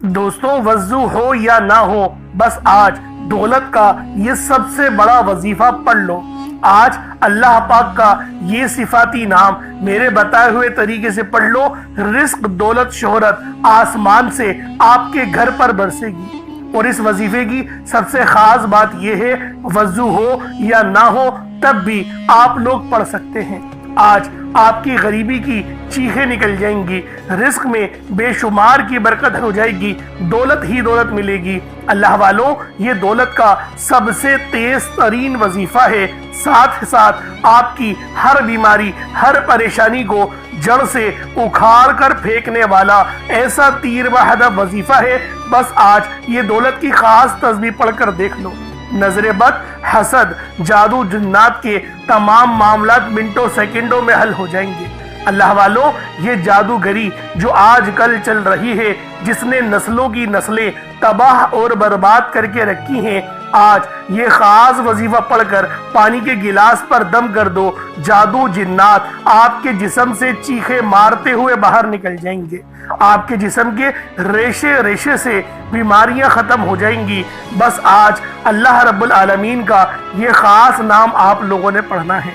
दोस्तों, वज़ू हो या ना हो, बस आज दौलत का ये सबसे बड़ा वजीफा पढ़ लो। आज अल्लाह पाक का ये सिफाती नाम मेरे बताए हुए तरीके से पढ़ लो। रिस्क, दौलत, शोहरत आसमान से आपके घर पर बरसेगी। और इस वजीफे की सबसे खास बात यह है, वज़ू हो या ना हो तब भी आप लोग पढ़ सकते हैं। आज आपकी गरीबी की चीखें निकल जाएंगी, रिस्क में बेशुमार की बरकत हो जाएगी, दौलत ही दौलत मिलेगी। अल्लाह वालों, ये दौलत का सबसे तेज तरीन वजीफा है। साथ साथ आपकी हर बीमारी, हर परेशानी को जड़ से उखाड़ कर फेंकने वाला ऐसा तीर व हदफ वजीफा है। बस आज ये दौलत की खास तस्बीह पढ़कर देख लो। नजर बद, हसद, जादू, जिन्नात के तमाम मामलात मिनटों सेकंडों में हल हो जाएंगे। अल्लाह वालों, ये जादूगरी जो आजकल चल रही है, जिसने नस्लों की नस्लें तबाह और बर्बाद करके रखी हैं, आज ये खास वजीफा पढ़कर पानी के गिलास पर दम कर दो। जादू, जिन्नात आपके जिस्म से चीखे मारते हुए बाहर निकल जाएंगे। आपके जिस्म के रेशे रेशे से बीमारियां खत्म हो जाएंगी। बस आज अल्लाह रब्बुल आलमीन का ये खास नाम आप लोगों ने पढ़ना है।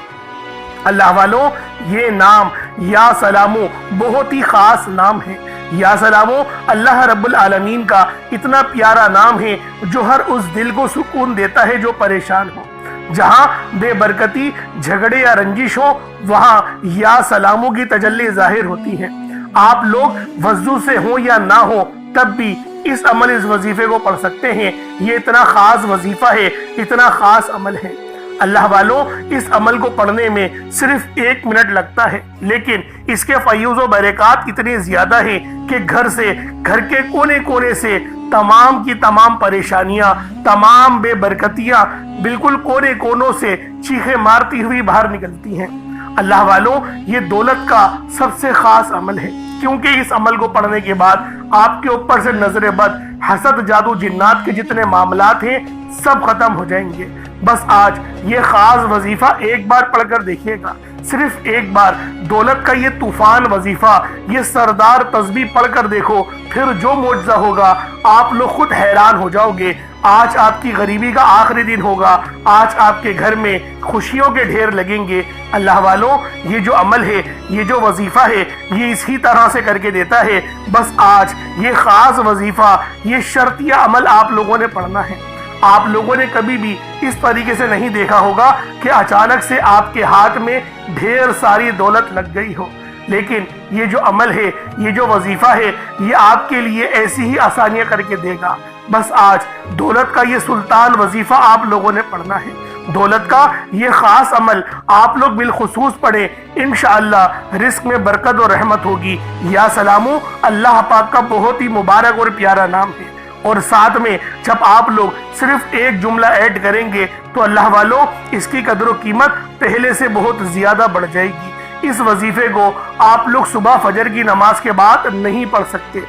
अल्लाह वालों, ये नाम या सलामो बहुत ही खास नाम है। या सलामो अल्लाह रब्बुल आलमीन का इतना प्यारा नाम है जो हर उस दिल को सुकून देता है जो परेशान हो। जहां बेबरकती, झगड़े या रंजिश हो, वहां या सलामों की तजल्ली जाहिर होती है। आप लोग वज़ू से हो या ना हो तब भी इस वजीफे को पढ़ सकते हैं। ये इतना खास वजीफा है, इतना खास अमल है। अल्लाह वालों, इस अमल को पढ़ने में सिर्फ 1 मिनट लगता है, लेकिन इसके फयूज़ व बरक़ात इतने ज्यादा हैं कि घर के कोने कोने से तमाम की तमाम परेशानियां, तमाम बेबरकतियां बिल्कुल कोने कोनों से चीखें मारती हुई बाहर निकलती हैं। अल्लाह वालों, ये दौलत का सबसे खास अमल है, क्योंकि इस अमल को पढ़ने के बाद आपके ऊपर से नजर बद, हसद, जादू, जिन्नात के जितने मामलात हैं सब खत्म हो जाएंगे। बस आज ये खास वजीफा एक बार पढ़कर देखिएगा, सिर्फ एक बार। दौलत का ये तूफान वजीफा, ये सरदार तस्बीह पढ़कर देखो, फिर जो मौजज़ा होगा आप लोग खुद हैरान हो जाओगे। आज आपकी गरीबी का आखिरी दिन होगा। आज आपके घर में खुशियों के ढेर लगेंगे। अल्लाह वालों, ये जो अमल है, ये जो वजीफा है, ये इसी तरह से करके देता है। बस आज ये खास वजीफा, ये शर्तिया अमल आप लोगों ने पढ़ना है। आप लोगों ने कभी भी इस तरीके से नहीं देखा होगा कि अचानक से आपके हाथ में ढेर सारी दौलत लग गई हो, लेकिन ये जो अमल है, ये जो वजीफा है, ये आपके लिए ऐसी ही आसानियां करके देगा। बस आज दौलत का ये सुल्तान वजीफा आप लोगों ने पढ़ना है। दौलत का ये खास अमल आप लोग बिलखुसूस पढ़े, इंशाअल्लाह रिस्क में बरकत और रहमत होगी। या सलामो अल्लाह पाक का बहुत ही मुबारक और प्यारा नाम है। और साथ में जब आप लोग सिर्फ एक जुमला ऐड करेंगे तो अल्लाह वालों, इसकी कदर कीमत पहले से बहुत ज्यादा बढ़ जाएगी। इस वजीफे को आप लोग सुबह फजर की नमाज के बाद नहीं पढ़ सकते,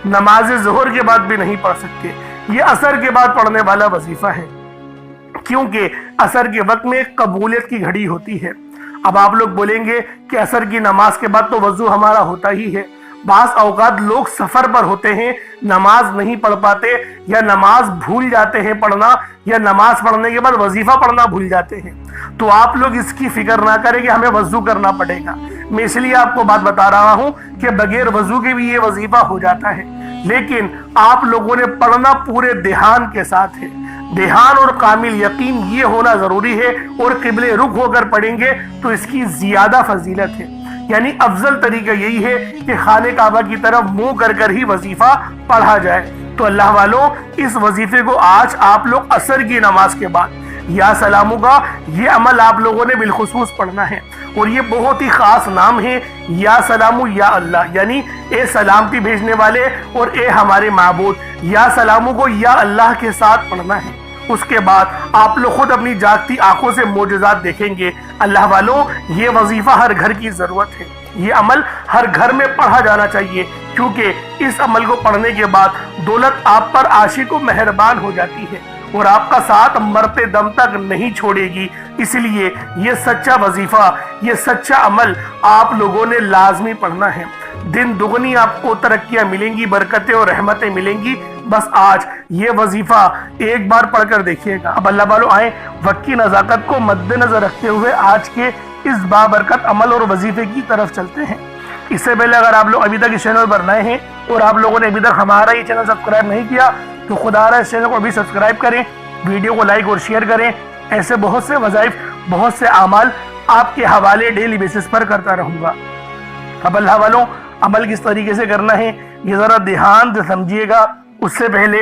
नमाज ज़ोहर के बाद भी नहीं पढ़ सकते। ये असर के बाद पढ़ने वाला वजीफा है, क्योंकि असर के वक्त में कबूलियत की घड़ी होती है। अब आप लोग बोलेंगे कि असर की नमाज के बाद तो वजू हमारा होता ही है। बास औकात लोग सफर पर होते हैं, नमाज नहीं पढ़ पाते, या नमाज भूल जाते हैं पढ़ना, या नमाज पढ़ने के बाद वजीफा पढ़ना भूल जाते हैं। तो आप लोग इसकी फिक्र ना करें कि हमें वजू करना पड़ेगा। मैं इसलिए आपको बात बता रहा हूं कि बगैर वजू के भी ये वजीफा हो जाता है, लेकिन आप लोगों ने पढ़ना पूरे ध्यान के साथ है। ध्यान और कामिल यकीन ये होना जरूरी है, और किबले रुख होकर पढ़ेंगे तो इसकी ज्यादा फजीलत है। यानी अफजल तरीका यही है कि खाने काबा की तरफ मुंह कर ही वजीफा पढ़ा जाए। तो अल्लाह वालों, इस वजीफे को आज आप लोग असर की नमाज के बाद या सलामू का ये अमल आप लोगों ने बिलखुसूस पढ़ना है। और ये बहुत ही खास नाम है, या सलामू या अल्लाह, यानी ए सलामती भेजने वाले और ए हमारे माबूद। या सलामू को या अल्लाह के साथ पढ़ना है। उसके बाद आप लोग खुद अपनी जागती आंखों से मोजज़ात देखेंगे। अल्लाह वालों, ये वजीफा हर घर की जरूरत है। ये अमल हर घर में पढ़ा जाना चाहिए, क्योंकि इस अमल को पढ़ने के बाद दौलत आप पर आशिक व मेहरबान हो जाती है और आपका साथ मरते दम तक नहीं छोड़ेगी। इसलिए ये सच्चा वजीफा, ये सच्चा अमल आप लोगों ने लाजमी पढ़ना है। दिन दुगनी आपको तरक्कियां मिलेंगी, बरकतें और रहमतें मिलेंगी। बस आज ये वजीफा एक बार पढ़कर देखिएगा। अब अल्लाह वालों आए वक्त की नज़ाकत को मद्देनजर रखते हुए आज के इस बाबरकत अमल और वजीफे की तरफ चलते हैं। इससे पहले अगर आप लोग अभी तक इस चैनल पर नए हैं और आप लोगों ने अभी तक हमारा ये चैनल सब्सक्राइब नहीं किया तो खुदा इस चैनल को अभी सब्सक्राइब करें, वीडियो को लाइक और शेयर करें। ऐसे बहुत से वज़ाइफ, बहुत से अमाल आपके हवाले डेली बेसिस पर करता रहूँगा। अब अल्लाह वालों अमल किस तरीके से करना है ये ज़रा ध्यान से समझिएगा। उससे पहले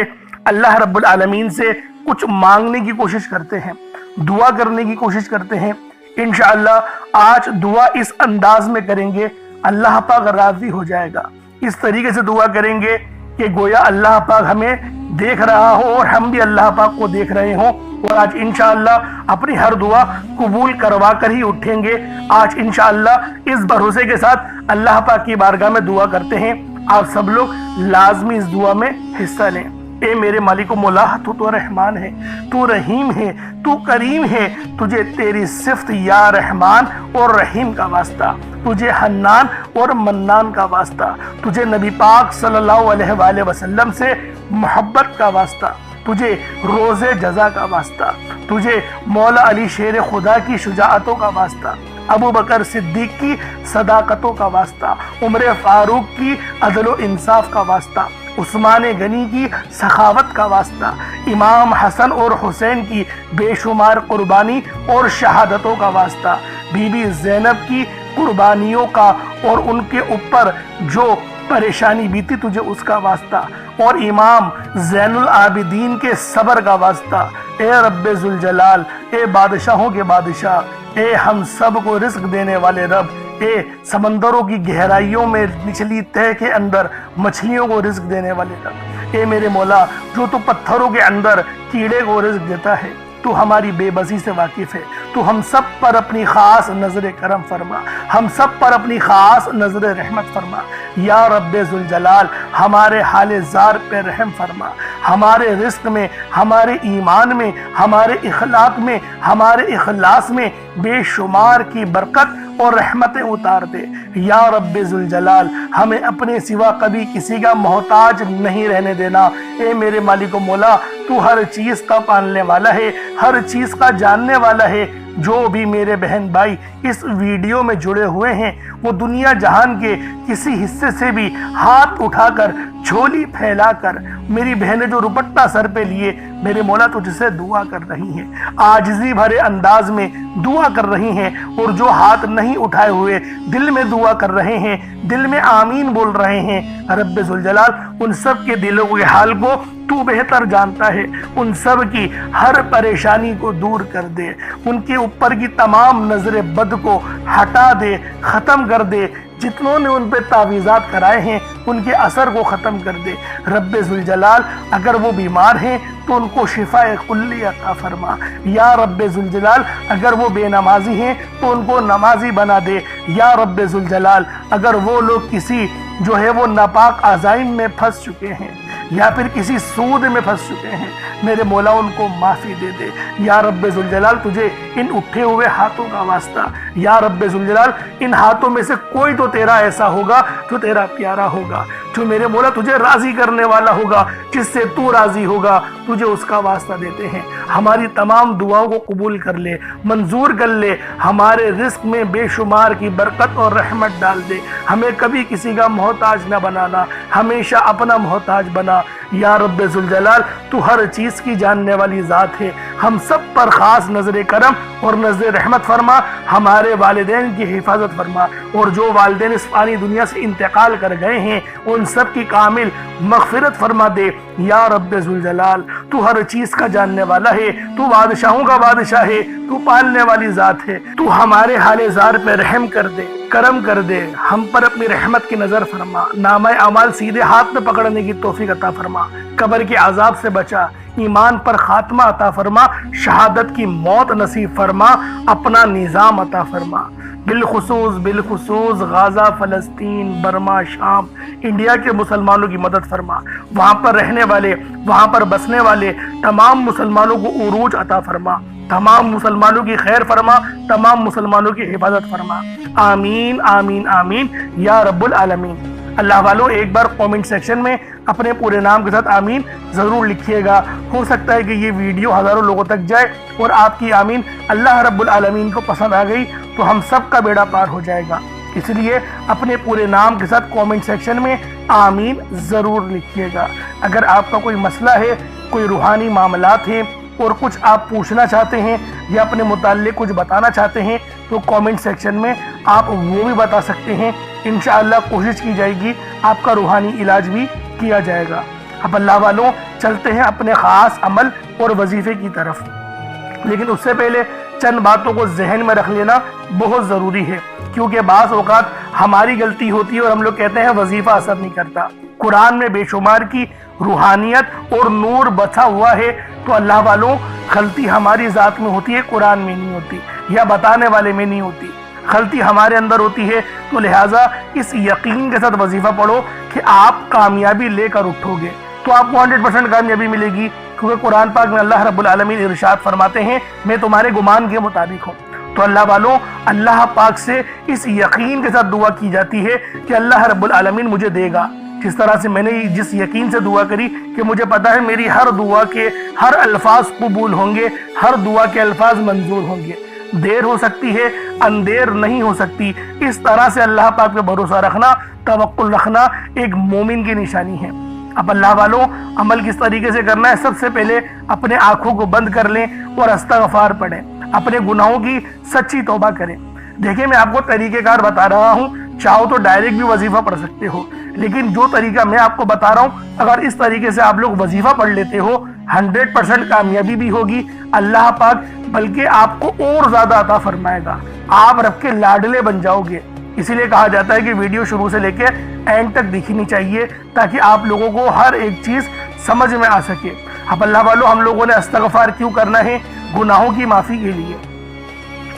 अल्लाह रब्बुल आलमीन से कुछ मांगने की कोशिश करते हैं, दुआ करने की कोशिश करते हैं। इंशाअल्लाह आज दुआ इस अंदाज में करेंगे, अल्लाह पाक राजी हो जाएगा। इस तरीके से दुआ करेंगे कि गोया अल्लाह पाक हमें देख रहा हो और हम भी अल्लाह पाक को देख रहे हों। और आज इंशाअल्लाह अपनी हर दुआ कबूल करवा कर ही उठेंगे। आज इंशाअल्लाह इस भरोसे के साथ अल्लाह पाक की बारगाह में दुआ करते हैं। आप सब लोग लाजमी इस दुआ में हिस्सा लें। ए मेरे मालिक मौला, तू तो रहमान है, तू रहीम है, तू करीम है। तुझे तेरी सिफ्त या रहमान और रहीम का वास्ता, तुझे हन्नान और मन्नान का वास्ता, तुझे नबी पाक सल्लल्लाहु अलैहि वसल्लम से मोहब्बत का वास्ता, तुझे रोज़े जज़ा का वास्ता, तुझे मौला अली शेर खुदा की शुजाअतों का वास्ता, अबू बकर सिद्दीक की सदाकतों का वास्ता, उमर फारूक की अदल व इंसाफ का वास्ता, उस्मान गनी की सखावत का वास्ता, इमाम हसन और हुसैन की बेशुमार कुर्बानी और शहादतों का वास्ता, बीबी ज़ैनब की कुर्बानियों का और उनके ऊपर जो परेशानी बीती तुझे उसका वास्ता, और इमाम ज़ैनुल आबिदीन के सब्र का वास्ता। ए रब्बे जुल जलाल, ए बादशाहों के बादशाह, ए हम सब को रिस्क देने वाले रब, ए समंदरों की गहराइयों में निचली तह के अंदर मछलियों को रिस्क देने वाले रब, ए मेरे मौला जो तू पत्थरों के अंदर कीड़े को रिस्क देता है, तू हमारी बेबसी से वाकिफ है। तू हम सब पर अपनी खास नजर करम फरमा, हम सब पर अपनी खास नजर रहमत फरमा। या रब्बे जुल जलाल हमारे हाले जार पे रहम फरमा, हमारे रिस्क में, हमारे ईमान में, हमारे इखलाक में, हमारे इखलास में बेशुमार की बरकत और रहमतें उतार दे। या रब्बे जुल जलाल हमें अपने सिवा कभी किसी का मोहताज नहीं रहने देना। ए मेरे मालिक मौला, तू हर चीज़ का पालने वाला है, हर चीज़ का जानने वाला है। जो भी मेरे बहन भाई इस वीडियो में जुड़े हुए हैं वो दुनिया जहान के किसी हिस्से से भी हाथ उठाकर, झोली फैलाकर मेरी बहनें जो रुपट्टा सर पे लिए मेरे मौला तुझसे दुआ कर रही हैं, आजिज़ी भरे अंदाज में दुआ कर रही हैं, और जो हाथ नहीं उठाए हुए दिल में दुआ कर रहे हैं, दिल में आमीन बोल रहे हैं, रब्बे जुल जलाल उन सब के दिलों के हाल को तू बेहतर जानता है। उन सब की हर परेशानी को दूर कर दे, उनके ऊपर की तमाम नजरे बद को हटा दे, ख़त्म कर दे। जितनों ने उन पे तावीज़ात कराए हैं उनके असर को ख़त्म कर दे। रब्बे जुल जलाल अगर वो बीमार हैं तो उनको शिफाए कुल्ली अता फरमा। या रब्बे जुल जलाल अगर वो बेनमाजी हैं तो उनको नमाजी बना दे। या रब्बे जुल जलाल अगर वो लोग किसी जो है वो नापाक अज़ाइम में फंस चुके हैं या फिर किसी सूद में फंस चुके हैं, मेरे मौला उनको माफ़ी दे दे। या रब्बे जुल जलाल तुझे इन उठे हुए हाथों का वास्ता, या रब्बे जुल जलाल इन हाथों में से कोई तो तेरा ऐसा होगा जो तेरा प्यारा होगा, जो मेरे मौला तुझे राज़ी करने वाला होगा, जिससे तू राज़ी होगा, तुझे उसका वास्ता देते हैं। हमारी तमाम दुआओं को कबूल कर ले, मंजूर कर ले, हमारे रिस्क में बेशुमार की बरकत और रहमत डाल दे। हमें कभी किसी का मोहताज न बनाना, हमेशा अपना मोहताज बना। या रब्बे जुल जलाल तू हर चीज़ की जानने वाली ज़ात है। हम सब पर ख़ास नज़र करम और नज़र रहमत फरमा, हमारे वालिदैन की हिफाजत फरमा, और जो वालिदैन इस फानी दुनिया से इंतकाल कर गए हैं उन सब की कामिल मग़फ़िरत फरमा दे। या रब्बे जुल जलाल तू हर चीज़ का जानने वाला है, तू बादशाहों का बादशाह है, तू पालने वाली ज़ात है। तू हमारे हाले ज़ार पे रहम कर दे, करम कर दे, हम पर अपनी रहमत की नज़र फरमा, नामा अमाल सीधे हाथ में पकड़ने की तौफीक अता फरमा, कब्र के अजाब से बचा, ईमान पर खात्मा अता फरमा, शहादत की मौत नसीब फरमा, अपना निज़ाम अता फरमा। बिलखुसूस गाज़ा, फ़लस्तीन, बर्मा, शाम, इंडिया के मुसलमानों की मदद फरमा। वहाँ पर रहने वाले, वहाँ पर बसने वाले तमाम मुसलमानों को उरूज अता फरमा, तमाम मुसलमानों की खैर फरमा, तमाम मुसलमानों की हिफाजत फरमा। आमीन आमीन आमीन या रब्बुल आलमीन। अल्लाह वालों, एक बार कमेंट सेक्शन में अपने पूरे नाम के साथ आमीन ज़रूर लिखिएगा। हो सकता है कि ये वीडियो हज़ारों लोगों तक जाए और आपकी आमीन अल्लाह रब्बुल आलमीन को पसंद आ गई तो हम सब का बेड़ा पार हो जाएगा। इसलिए अपने पूरे नाम के साथ कमेंट सेक्शन में आमीन ज़रूर लिखिएगा। अगर आपका कोई मसला है, कोई रूहानी मामलात हैं और कुछ आप पूछना चाहते हैं या अपने मुताल्लिक़ कुछ बताना चाहते हैं तो कमेंट सेक्शन में आप वो भी बता सकते हैं। इंशाअल्लाह कोशिश की जाएगी, आपका रूहानी इलाज भी किया जाएगा। अब अल्लाह वालों, चलते हैं अपने ख़ास अमल और वजीफ़े की तरफ। लेकिन उससे पहले चंद बातों को जहन में रख लेना बहुत ज़रूरी है, क्योंकि बाज़ औक़ात हमारी गलती होती है और हम लोग कहते हैं वजीफ़ा असर नहीं करता। कुरान में बेशुमार की रूहानियत और नूर बसा हुआ है, तो अल्लाह वालों गलती हमारी ज़ात में होती है, कुरान में नहीं होती या बताने वाले में नहीं होती। गलती हमारे अंदर होती है। तो लिहाजा इस यकीन के साथ वजीफ़ा पढ़ो कि आप कामयाबी लेकर उठोगे, तो आपको 100% कामयाबी मिलेगी, क्योंकि कुरान पाक में अल्लाह रब्बुल आलमीन इरशाद फरमाते हैं, मैं तुम्हारे गुमान के मुताबिक हूँ। तो अल्लाह वालों, अल्लाह पाक से इस यकीन के साथ दुआ की जाती है कि अल्लाह रब्बुल आलमीन मुझे देगा। जिस तरह से मैंने जिस यकीन से दुआ करी कि मुझे पता है मेरी हर दुआ के हर अल्फाज कबूल होंगे, हर दुआ के अल्फाज मंजूर होंगे। देर हो सकती है, अंधेर नहीं हो सकती। इस तरह से अल्लाह पाक पे भरोसा रखना, तवक्कुल रखना एक मोमिन की निशानी है। अब अल्लाह वालों, अमल किस तरीके से करना है? सबसे पहले अपने आंखों को बंद कर लें और इस्तग़फ़ार पढ़ें, अपने गुनाहों की सच्ची तौबा करें। देखिए, मैं आपको तरीक़ेकार बता रहा हूँ, चाहो तो डायरेक्ट भी वजीफ़ा पढ़ सकते हो, लेकिन जो तरीका मैं आपको बता रहा हूँ, अगर इस तरीके से आप लोग वजीफ़ा पढ़ लेते हो 100% कामयाबी भी होगी। अल्लाह पाक बल्कि आपको और ज़्यादा अता फरमाएगा, आप रब के लाडले बन जाओगे। इसीलिए कहा जाता है कि वीडियो शुरू से लेकर एंड तक दिखनी चाहिए, ताकि आप लोगों को हर एक चीज़ समझ में आ सके। अब अल्लाह वालों, हम लोगों ने इस्तग़फ़ार क्यों करना है? गुनाहों की माफ़ी के लिए।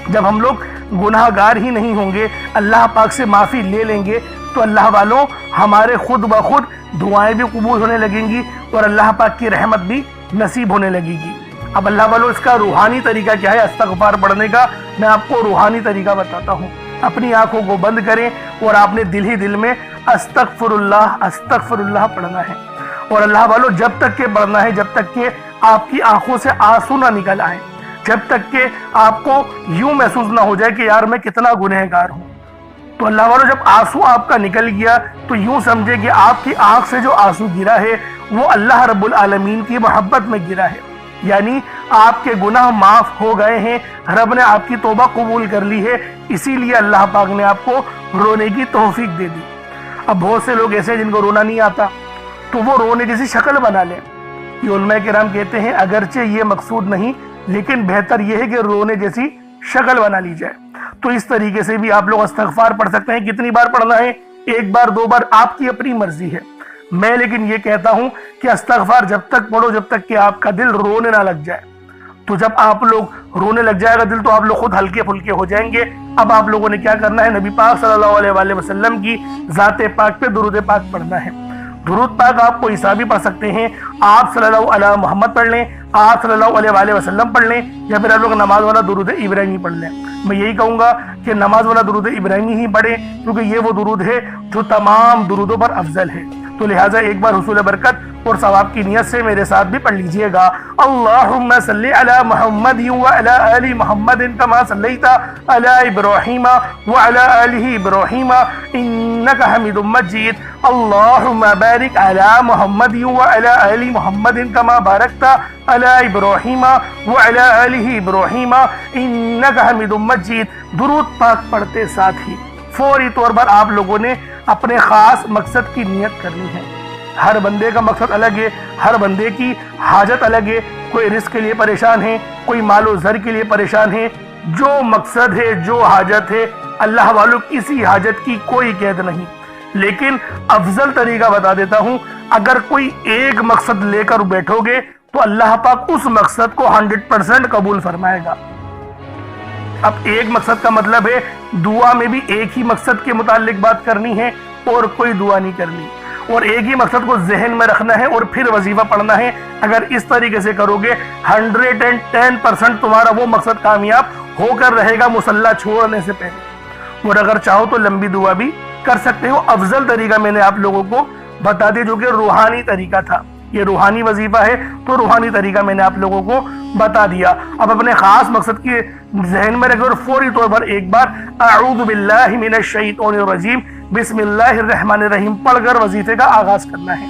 जब हम लोग गुनाहगार ही नहीं होंगे, अल्लाह पाक से माफ़ी ले लेंगे, तो अल्लाह वालों हमारे खुद ब खुद दुआएं भी कबूल होने लगेंगी और अल्लाह पाक की रहमत भी नसीब होने लगेगी। अब अल्लाह वालों, इसका रूहानी तरीका क्या है इस्तग़फ़ार पढ़ने का? मैं आपको रूहानी तरीका बताता हूँ। अपनी आंखों को बंद करें और आपने दिल ही दिल में अस्तग़फ़िरुल्लाह अस्तग़फ़िरुल्लाह पढ़ना है। और अल्लाह वालों, जब तक के पढ़ना है जब तक के आपकी आंखों से आंसू ना निकल आए, जब तक के आपको यूं महसूस ना हो जाए कि यार मैं कितना गुनहगार हूँ। तो अल्लाह वालों, जब आंसू आपका निकल गया तो यूं समझे कि आपकी आंख से जो आंसू गिरा है वो अल्लाह रब्बुल आलमीन की मोहब्बत में गिरा है, यानी आपके गुनाह माफ हो गए हैं, रब ने आपकी तौबा कबूल कर ली है। इसीलिए अल्लाह पाक ने आपको रोने की तौफीक दे दी। अब बहुत से लोग ऐसे हैं जिनको रोना नहीं आता, तो वो रोने जैसी शक्ल बना लें। ये उलमा किराम कहते हैं अगरचे ये मकसूद नहीं, लेकिन बेहतर ये है कि रोने जैसी शक्ल बना ली जाए। तो इस तरीके से भी आप लोग इस्तग़फ़ार पढ़ सकते हैं। कितनी बार पढ़ना है? एक बार, 2 बार, आपकी अपनी मर्जी है। मैं लेकिन ये कहता हूं कि इस्तग़फ़ार जब तक पढ़ो जब तक कि आपका दिल रोने ना लग जाए। तो जब आप लोग रोने लग जाएगा दिल, तो आप लोग खुद हल्के फुल्के हो जाएंगे। अब आप लोगों ने क्या करना है? नबी पाक सल्लल्लाहु अलैहि वसल्लम की ज़ाते पाक पे दुरूद पाक पढ़ना है। दुरूद पाक आप कोई सा भी पढ़ सकते हैं। आप सल्लल्लाहु अलैहि मोहम्मद पढ़ लें, आप सल्लल्लाहु अलैहि वसल्लम पढ़ लें, या फिर आप लोग नमाज वाला दुरूद इब्राहिमी पढ़ लें। मैं यही कहूँगा कि नमाज वाला दुरूद इब्राहिमी ही पढ़ें, क्योंकि ये वो दुरूद है जो तमाम दुरूदों पर अफजल है। तो लिहाजा एक बार हुसूल बरकत और सवाब की नियत से मेरे साथ भी पढ़ लीजिएगा। अल्लाहुम्मा सल्ली अला मुहम्मद व अला आलि मुहम्मद कमा सल्लैता अला इब्राहीम व अला आलि इब्राहीम इन्नका हमीदुम मजीद। अल्लाहुम्मा बारिक अला मुहम्मद व अला आलि मुहम्मद कमा बारकता अला इब्राहीम व अला आलि इब्राहीम इन्नका हमीदुम मजीद। दुरूद पाक पढ़ते साथ ही फौरी तौर पर आप लोगों ने अपने खास मकसद की नियत करनी है। हर बंदे का मकसद अलग है, हर बंदे की हाजत अलग है। कोई रिस्क के लिए परेशान है, कोई मालो ज़र के लिए परेशान है। जो मकसद है, जो हाजत है, अल्लाह वालों किसी हाजत की कोई कैद नहीं। लेकिन अफजल तरीका बता देता हूं, अगर कोई एक मकसद लेकर बैठोगे तो अल्लाह पाक उस मकसद को 100% कबूल फरमाएगा। अब एक मकसद का मतलब है दुआ में भी एक ही मकसद के मुतालिक बात करनी है और कोई दुआ नहीं करनी। اور ایک ہی مقصد کو ذہن میں رکھنا ہے اور پھر وظیفہ پڑھنا ہے۔ اگر اس طریقے سے کرو گے 110% تمہارا وہ مقصد کامیاب ہو کر رہے گا مصلی چھوڑنے سے پہلے۔ اور اگر چاہو تو لمبی دعا بھی کر سکتے ہو۔ افضل طریقہ میں نے آپ لوگوں کو بتا دیا جو کہ روحانی طریقہ تھا، یہ روحانی وظیفہ ہے تو روحانی طریقہ میں نے آپ لوگوں کو بتا دیا۔ اب اپنے خاص مقصد کی ذہن میں رکھیں اور فوری طور پر ایک بار اعوذ باللہ من الشیطان الرجیم بسم اللہ الرحمن الرحیم پڑھ کر وظیفے کا آغاز کرنا ہے۔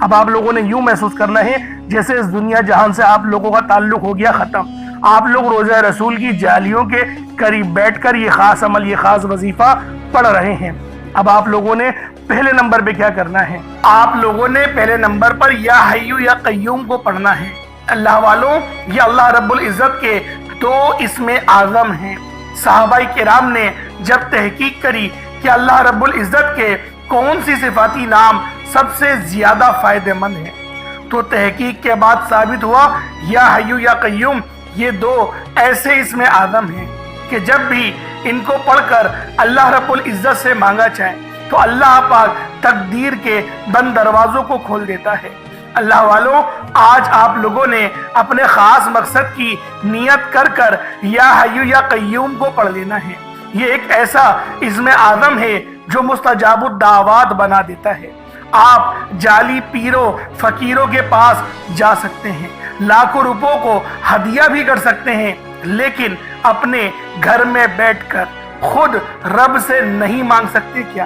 اب آپ لوگوں نے یوں محسوس کرنا ہے جیسے اس دنیا جہان سے آپ لوگوں کا تعلق ہو گیا ختم۔ آپ لوگ روزہ رسول کی جالیوں کے قریب بیٹھ کر یہ خاص عمل، یہ خاص وظیفہ پڑھ رہے ہیں۔ اب آپ لوگوں نے پہلے نمبر پہ کیا کرنا ہے؟ آپ لوگوں نے پہلے نمبر پر یا حیو یا قیوم کو پڑھنا ہے۔ اللہ والوں، یہ اللہ رب العزت کے دو اسم اعظم ہیں۔ صحابہ کرام نے جب تحقیق کری کہ اللہ رب العزت کے کون سی صفاتی نام سب سے زیادہ فائدہ مند ہیں تو تحقیق کے بعد ثابت ہوا یا حیو یا قیوم یہ دو ایسے اسم اعظم ہیں کہ جب بھی ان کو پڑھ کر اللہ رب العزت سے مانگا جائے تو اللہ پاک تقدیر کے بند دروازوں کو کھول دیتا ہے۔ اللہ والوں، آج آپ لوگوں نے اپنے خاص مقصد کی نیت کر کر یا حیو یا قیوم کو پڑھ لینا ہے۔ یہ ایک ایسا اسم اعظم ہے جو مستجاب الدعوات بنا دیتا ہے۔ آپ جعلی پیروں فقیروں کے پاس جا سکتے ہیں، لاکھوں روپوں کو ہدیہ بھی کر سکتے ہیں، لیکن اپنے گھر میں بیٹھ کر خود رب سے نہیں مانگ سکتے کیا؟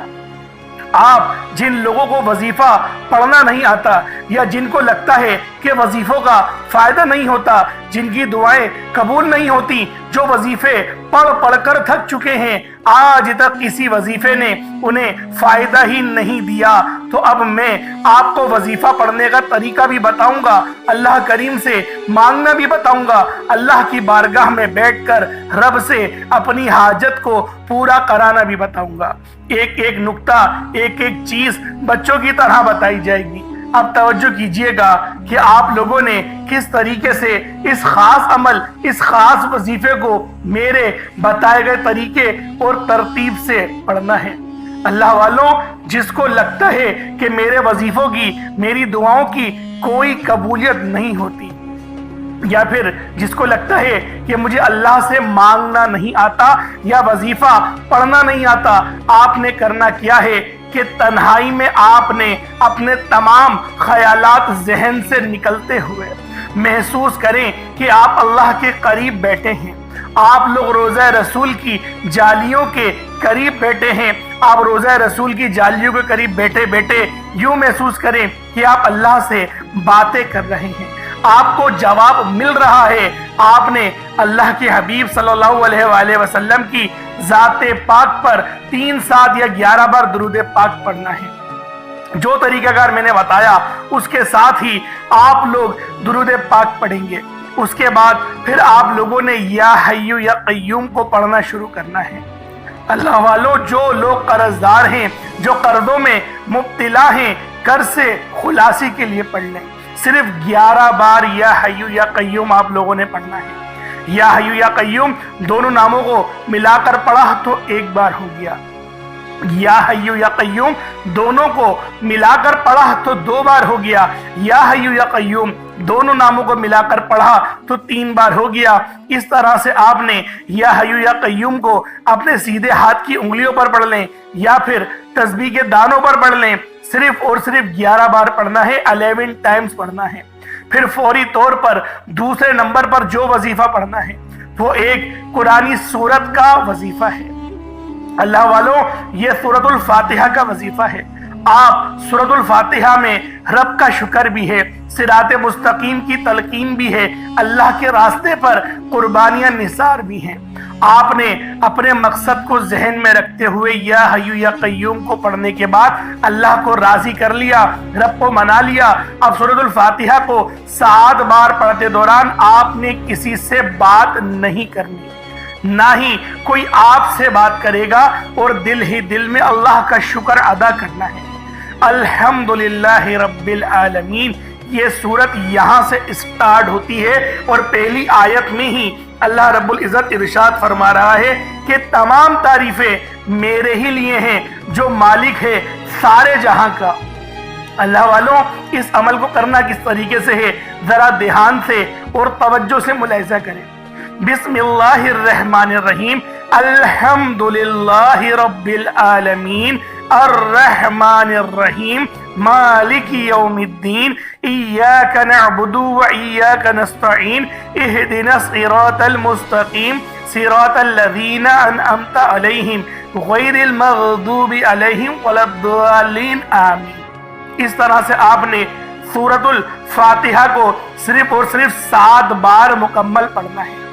آپ جن لوگوں کو وظیفہ پڑھنا نہیں آتا یا جن کو لگتا ہے کہ وظیفوں کا فائدہ نہیں ہوتا، جن کی دعائیں قبول نہیں ہوتی، جو وظیفے پڑھ کر تھک چکے ہیں، آج تک کسی وظیفے نے انہیں فائدہ ہی نہیں دیا، تو اب میں آپ کو وظیفہ پڑھنے کا طریقہ بھی بتاؤں گا، اللہ کریم سے مانگنا بھی بتاؤں گا، اللہ کی بارگاہ میں بیٹھ کر رب سے اپنی حاجت کو پورا کرانا بھی بتاؤں گا۔ ایک ایک نقطہ، ایک ایک چیز بچوں کی طرح بتائی جائے گی۔ اب توجہ کیجئے گا کہ آپ لوگوں نے کس طریقے سے اس خاص عمل، اس خاص وظیفے کو میرے بتائے گئے طریقے اور ترتیب سے پڑھنا ہے۔ اللہ والوں، جس کو لگتا ہے کہ میرے وظیفوں کی، میری دعاؤں کی کوئی قبولیت نہیں ہوتی، یا پھر جس کو لگتا ہے کہ مجھے اللہ سے مانگنا نہیں آتا یا وظیفہ پڑھنا نہیں آتا، آپ نے کرنا کیا ہے کہ تنہائی میں آپ نے اپنے تمام خیالات ذہن سے نکلتے ہوئے محسوس کریں کہ آپ اللہ کے قریب بیٹھے ہیں، آپ لوگ روزہ رسول کی جالیوں کے قریب بیٹھے ہیں۔ آپ روزہ رسول کی جالیوں کے قریب بیٹھے بیٹھے یوں محسوس کریں کہ آپ اللہ سے باتیں کر رہے ہیں، آپ کو جواب مل رہا ہے۔ آپ نے اللہ کے حبیب صلی اللہ علیہ وآلہ وسلم کی ذات پاک پر 3 7 یا 11 بار درود پاک پڑھنا ہے۔ جو طریقہ کار میں نے بتایا اس کے ساتھ ہی آپ لوگ درود پاک پڑھیں گے۔ اس کے بعد پھر آپ لوگوں نے یا حیو یا قیوم کو پڑھنا شروع کرنا ہے۔ اللہ والوں، جو لوگ قرض دار ہیں، جو قرضوں میں مبتلا ہیں، قرض سے خلاصی کے لیے پڑھ لیں۔ صرف 11 بار یا حیو یا قیوم آپ لوگوں نے پڑھنا ہے۔ یا حیو یا قیوم دونوں ناموں کو ملا کر پڑھا تو 1 بار ہو گیا، یا حیو یا قیوم دونوں کو ملا کر پڑھا تو 2 بار ہو گیا، یا حیو یا قیوم دونوں ناموں کو ملا کر پڑھا تو 3 بار ہو گیا۔ اس طرح سے آپ نے یا حیو یا قیوم کو اپنے سیدھے ہاتھ کی انگلیوں پر پڑھ لیں یا پھر تسبیح کے دانوں پر پڑھ لیں۔ صرف اور صرف 11 بار پڑھنا ہے، 11 ٹائمز پڑھنا ہے۔ پھر فوری طور پر دوسرے نمبر پر جو وظیفہ پڑھنا ہے وہ ایک قرآنی سورت کا وظیفہ ہے۔ اللہ والوں، یہ سورۃ الفاتحہ کا وظیفہ ہے۔ آپ سورۃ الفاتحہ میں رب کا شکر بھی ہے، صراط مستقیم کی تلقین بھی ہے، اللہ کے راستے پر قربانیاں نثار بھی ہیں۔ آپ نے اپنے مقصد کو ذہن میں رکھتے ہوئے یا حیو یا قیوم کو پڑھنے کے بعد اللہ کو راضی کر لیا، رب کو منا لیا۔ اب سورۃ الفاتحہ کو 7 بار پڑھتے دوران آپ نے کسی سے بات نہیں کرنی، نہ ہی کوئی آپ سے بات کرے گا، اور دل ہی دل میں اللہ کا شکر ادا کرنا ہے۔ الحمدللہ رب العالمین، یہ سورت یہاں سے اسٹارٹ ہوتی ہے اور پہلی آیت میں ہی اللہ رب العزت ارشاد فرما رہا ہے کہ تمام تعریفیں میرے ہی لیے ہیں جو مالک ہے سارے جہاں کا، اللہ والوں اس عمل کو کرنا کس طریقے سے ہے ذرا دھیان سے اور توجہ سے ملاحظہ کریں۔ بسم اللہ الرحمن الرحیم، الحمدللہ رب العالمین، الرحمن الرحیم، مالک یوم الدین، ایاک نعبد و ایاک نستعین، اہدنا الصراط المستقیم، صراط الذین انعمت علیہم غیر المغضوب علیہم ولا الضالین، آمین۔ اس طرح سے آپ نے سورۃ الفاتحہ کو صرف اور صرف 7 بار مکمل پڑھنا ہے۔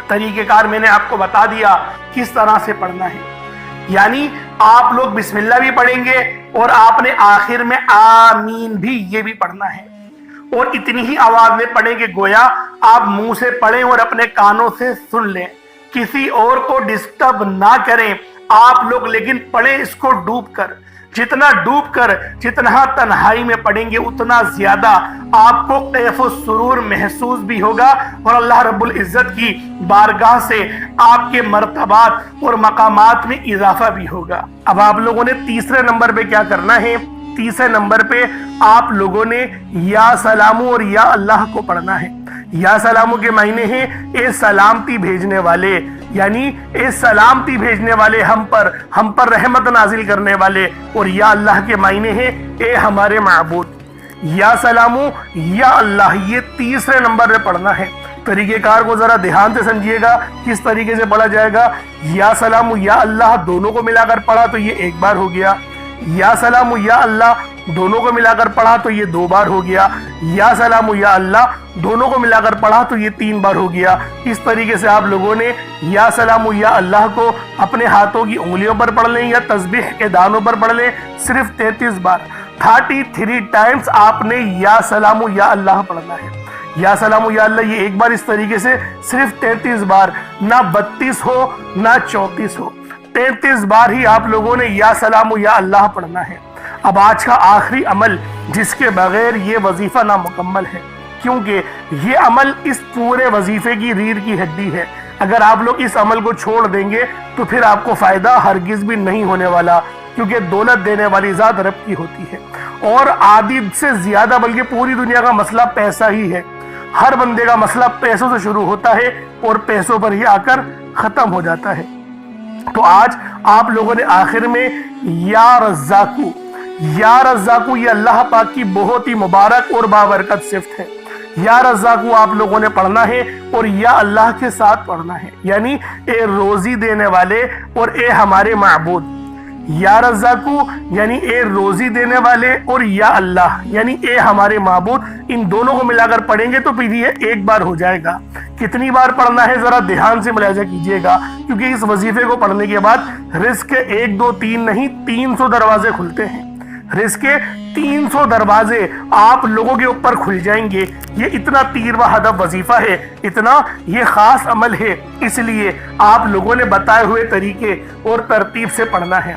طریقہ کار میں نے آپ کو بتا دیا کس طرح سے پڑھنا ہے، یعنی آپ لوگ بسم اللہ بھی پڑھیں گے اور آپ نے آخر میں آمین بھی یہ بھی پڑھنا ہے، اور اتنی ہی آواز میں پڑھیں کہ گویا آپ منہ سے پڑھیں اور اپنے کانوں سے سن لیں، کسی اور کو ڈسٹرب نہ کریں آپ لوگ، لیکن پڑھیں اس کو ڈوب کر۔ جتنا ڈوب کر، جتنا تنہائی میں پڑھیں گے اتنا زیادہ آپ کو کیف و سرور محسوس بھی ہوگا، اور اللہ رب العزت کی بارگاہ سے آپ کے مرتبات اور مقامات میں اضافہ بھی ہوگا۔ اب آپ لوگوں نے تیسرے نمبر پہ کیا کرنا ہے؟ تیسرے نمبر پہ آپ لوگوں نے یا سلامو اور یا اللہ کو پڑھنا ہے۔ یا سلامو کے معنی ہیں اے سلامتی بھیجنے والے، یعنی اے سلامتی بھیجنے والے ہم پر رحمت نازل کرنے والے، اور یا اللہ کے معنی ہیں اے ہمارے معبود۔ یا سلامو یا اللہ یہ تیسرے نمبر پہ پڑھنا ہے۔ طریقہ کار کو ذرا دھیان سے سمجھیے گا کس طریقے سے پڑھا جائے گا۔ یا سلامو یا اللہ دونوں کو ملا کر پڑھا تو یہ 1 بار ہو گیا، یا سلامو یا اللہ دونوں کو ملا کر پڑھا تو یہ 2 بار ہو گیا، یا سلامو یا اللہ دونوں کو ملا کر پڑھا تو یہ 3 بار ہو گیا۔ اس طریقے سے آپ لوگوں نے یا سلامو یا اللہ کو اپنے ہاتھوں کی انگلیوں پر پڑھ لیں یا تسبیح کے دانوں پر پڑھ لیں، صرف 33 بار 33 ٹائمز آپ نے یا سلامو یا اللہ پڑھنا ہے۔ یا سلامو یا اللہ یہ 1 بار اس طریقے سے صرف 33 بار، نہ 32 ہو نہ 34 ہو، 33 بار ہی آپ لوگوں نے یا سلامو یا اللہ پڑھنا ہے۔ اب آج کا آخری عمل جس کے بغیر یہ وظیفہ نامکمل ہے، کیونکہ یہ عمل اس پورے وظیفے کی ریڑھ کی ہڈی ہے۔ اگر آپ لوگ اس عمل کو چھوڑ دیں گے تو پھر آپ کو فائدہ ہرگز بھی نہیں ہونے والا، کیونکہ دولت دینے والی ذات رب کی ہوتی ہے، اور آدھی سے زیادہ بلکہ پوری دنیا کا مسئلہ پیسہ ہی ہے۔ ہر بندے کا مسئلہ پیسوں سے شروع ہوتا ہے اور پیسوں پر ہی آ کر ختم ہو جاتا ہے۔ تو آج آپ لوگوں نے آخر میں یا رزاقو، یا رزاقو یہ اللہ پاک کی بہت ہی مبارک اور بابرکت صفت ہے۔ یا رزاقو آپ لوگوں نے پڑھنا ہے اور یا اللہ کے ساتھ پڑھنا ہے، یعنی اے روزی دینے والے اور اے ہمارے معبود۔ یا رزاقو یعنی اے روزی دینے والے اور یا اللہ یعنی اے ہمارے معبود، ان دونوں کو ملا کر پڑھیں گے تو پھر یہ 1 بار ہو جائے گا۔ کتنی بار پڑھنا ہے ذرا دھیان سے ملاحظہ کیجئے گا، کیونکہ اس وظیفے کو پڑھنے کے بعد رزق کے 1 2 3 نہیں 300 دروازے کھلتے ہیں۔ رزق کے 300 دروازے آپ لوگوں کے اوپر کھل جائیں گے۔ یہ اتنا تیر و ہدف وظیفہ ہے، اتنا یہ خاص عمل ہے، اس لیے آپ لوگوں نے بتائے ہوئے طریقے اور ترتیب سے پڑھنا ہے۔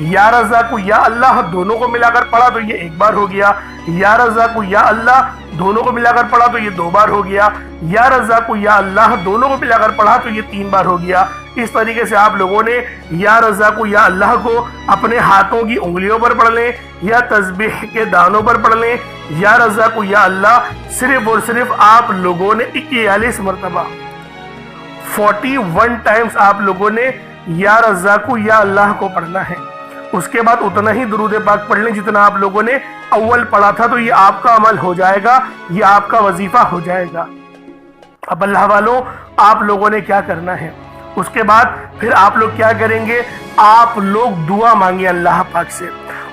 یا رزاقو یا اللہ دونوں کو ملا کر پڑھا تو یہ 1 بار ہو گیا، یا رزاقو یا اللہ دونوں کو ملا کر پڑھا تو یہ 2 بار ہو گیا، یا رزاقو یا اللہ دونوں کو ملا کر پڑھا تو یہ 3 بار ہو گیا۔ اس طریقے سے آپ لوگوں نے یا رزاقو یا اللہ کو اپنے ہاتھوں کی انگلیوں پر پڑھ لیں یا تسبیح کے دانوں پر پڑھ لیں۔ یا رزاقو یا اللہ صرف اور صرف آپ لوگوں نے 41 مرتبہ 41 ٹائمز آپ لوگوں نے یا رزاقو یا اللہ کو پڑھنا ہے۔ اس کے بعد اتنا ہی درود پاک پڑھ لیں جتنا آپ لوگوں نے اول پڑھا تھا، تو یہ آپ کا عمل ہو جائے گا، یہ آپ کا وظیفہ ہو جائے گا۔ اب اللہ والوں آپ لوگوں نے کیا کرنا ہے، اس کے بعد پھر آپ لوگ کیا کریں گے، آپ لوگ دعا مانگیں اللہ پاک سے،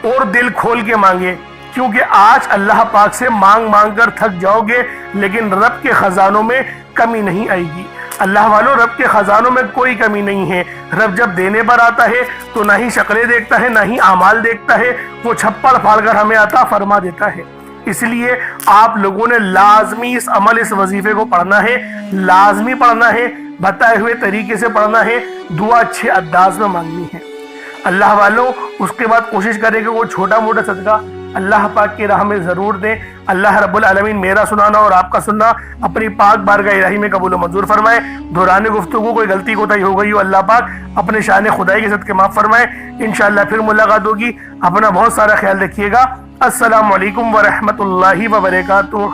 اور دل کھول کے مانگیں، کیونکہ آج اللہ پاک سے مانگ مانگ کر تھک جاؤ گے، لیکن رب کے خزانوں میں کمی نہیں آئے گی۔ اللہ والوں رب کے خزانوں میں کوئی کمی نہیں ہے۔ رب جب دینے پر آتا ہے تو نہ ہی شکلیں دیکھتا ہے نہ ہی اعمال دیکھتا ہے، وہ چھپڑ پھاڑ کر ہمیں عطا فرما دیتا ہے۔ اس لیے آپ لوگوں نے لازمی اس عمل اس وظیفے کو پڑھنا ہے، لازمی پڑھنا ہے، بتائے ہوئے طریقے سے پڑھنا ہے، دعا اچھے انداز میں مانگنی ہے۔ اللہ والوں اس کے بعد کوشش کریں کہ وہ چھوٹا موٹا صدقہ اللہ پاک کی راہ میں ضرور دیں۔ اللہ رب العالمین میرا سنانا اور آپ کا سننا اپنی پاک بارگاہ الہی میں قبول و منظور فرمائے۔ دوران گفتگو کوئی غلطی کوتاہی ہو گئی ہو اللہ پاک اپنے شان خدائی کے صدقے معاف فرمائے۔ انشاءاللہ پھر ملاقات ہوگی۔ اپنا بہت سارا خیال رکھیے گا۔ अस्सलामु अलैकुम व रहमतुल्लाहि व बरकातुहू।